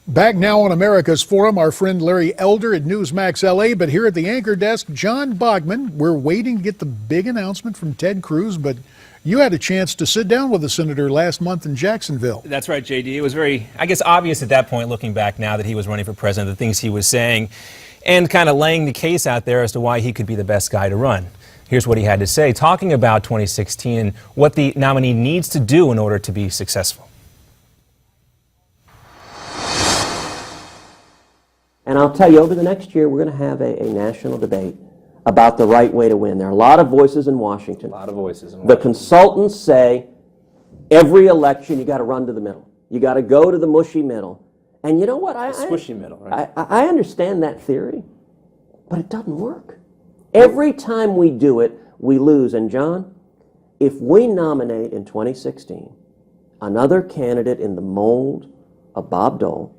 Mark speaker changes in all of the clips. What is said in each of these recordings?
Speaker 1: Back now on America's Forum, our friend Larry Elder at Newsmax LA, but here at the anchor desk, John Bachman. We're waiting to get the big announcement from Ted Cruz, but you had a chance to sit down with the senator last month in Jacksonville.
Speaker 2: That's right, JD. It was very, I guess, obvious at that point, looking back now, that he was running for president, the things he was saying, and kind of laying the case out there as to why he could be the best guy to run. Here's what he had to say, talking about 2016 and what the nominee needs to do in order to be successful.
Speaker 3: And I'll tell you, over the next year, we're going to have a national debate about the right way to win. There are a lot of voices in Washington.
Speaker 2: A lot of voices in Washington.
Speaker 3: The consultants say every election you got to run to the middle. You got to go to the mushy middle. And you know what?
Speaker 2: The squishy middle, right?
Speaker 3: I understand that theory, but it doesn't work. Every time we do it, we lose. And John, if we nominate in 2016 another candidate in the mold of Bob Dole,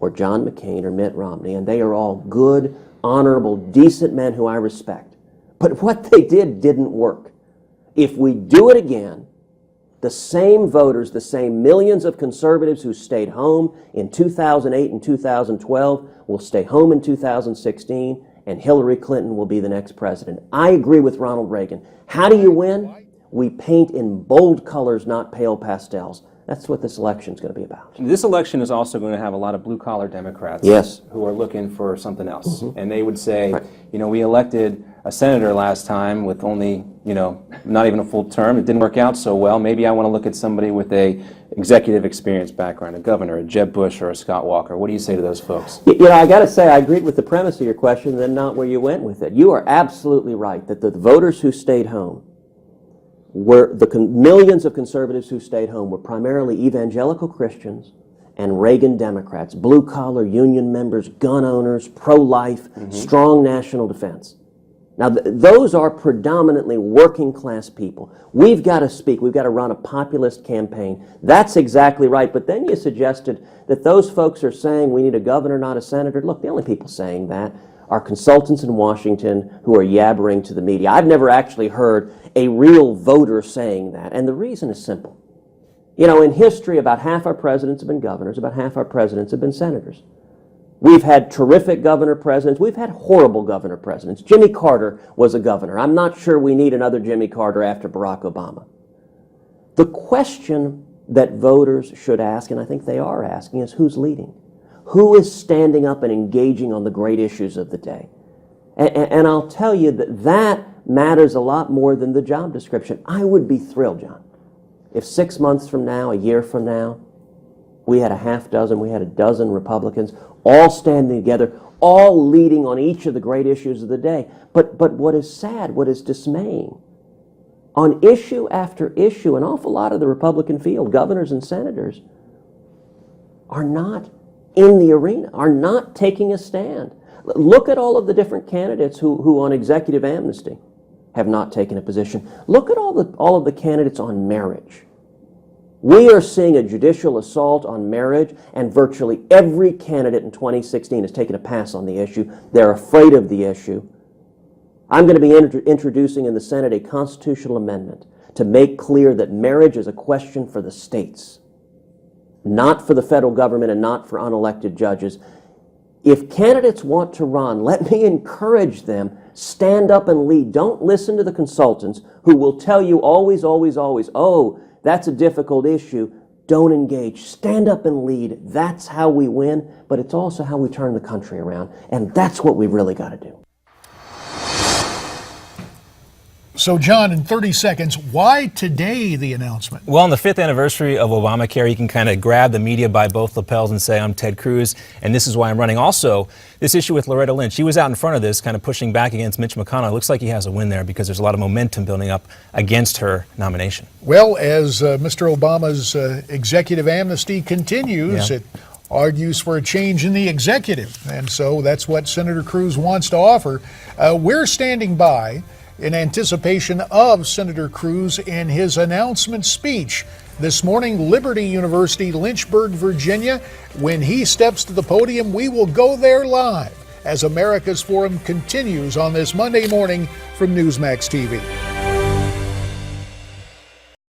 Speaker 3: or John McCain, or Mitt Romney, and they are all good, honorable, decent men who I respect. But what they did didn't work. If we do it again, the same voters, the same millions of conservatives who stayed home in 2008 and 2012 will stay home in 2016, and Hillary Clinton will be the next president. I agree with Ronald Reagan. How do you win? We paint in bold colors, not pale pastels. That's what this election is going to be about.
Speaker 2: This election is also going to have a lot of blue-collar Democrats who are looking for something else. And they would say, you know, we elected a senator last time with only, you know, not even a full term. It didn't work out so well. Maybe I want to look at somebody with a executive experience background, a governor, a Jeb Bush, or a Scott Walker. What do you say to those folks?
Speaker 3: You know, I got to say, I agreed with the premise of your question, then not where you went with it. You are absolutely right that the voters who stayed home were millions of conservatives who stayed home were primarily evangelical Christians and Reagan Democrats, blue-collar union members, gun owners, pro-life, strong national defense. Now, those are predominantly working-class people. We've got to speak. We've got to run a populist campaign. That's exactly right. But then you suggested that those folks are saying we need a governor, not a senator. Look, the only people saying that are consultants in Washington who are yabbering to the media. I've never actually heard a real voter saying that, and the reason is simple. You know, in history, about half our presidents have been governors, about half our presidents have been senators. We've had terrific governor presidents. We've had horrible governor presidents. Jimmy Carter was a governor. I'm not sure we need another Jimmy Carter after Barack Obama. The question that voters should ask, and I think they are asking, is who's leading? Who is standing up and engaging on the great issues of the day? And I'll tell you that matters a lot more than the job description. I would be thrilled, John, if 6 months from now, a year from now, we had a half dozen, we had a dozen Republicans all standing together, all leading on each of the great issues of the day. But what is sad, what is dismaying, on issue after issue, an awful lot of the Republican field, governors and senators, are not in the arena, are not taking a stand. Look at all of the different candidates who on executive amnesty have not taken a position. Look at all of the candidates on marriage. We are seeing a judicial assault on marriage, and virtually every candidate in 2016 has taken a pass on the issue. They're afraid of the issue. I'm going to be introducing in the Senate a constitutional amendment to make clear that marriage is a question for the states, not for the federal government and not for unelected judges. If candidates want to run, let me encourage them. Stand up and lead. Don't listen to the consultants who will tell you always, always, always, oh, that's a difficult issue. Don't engage. Stand up and lead. That's how we win, but it's also how we turn the country around, and that's what we've really got to do.
Speaker 1: So, John, in 30 seconds, why today the announcement?
Speaker 2: Well, on the 5th anniversary of Obamacare, you can kind of grab the media by both lapels and say, I'm Ted Cruz, and this is why I'm running. Also, this issue with Loretta Lynch, she was out in front of this, kind of pushing back against Mitch McConnell. It looks like he has a win there because there's a lot of momentum building up against her nomination.
Speaker 1: Well, as Mr. Obama's executive amnesty continues, it argues for a change in the executive, and so that's what Senator Cruz wants to offer. We're standing by in anticipation of Senator Cruz in his announcement speech this morning, Liberty University, Lynchburg, Virginia. When he steps to the podium, we will go there live as America's Forum continues on this Monday morning from Newsmax TV.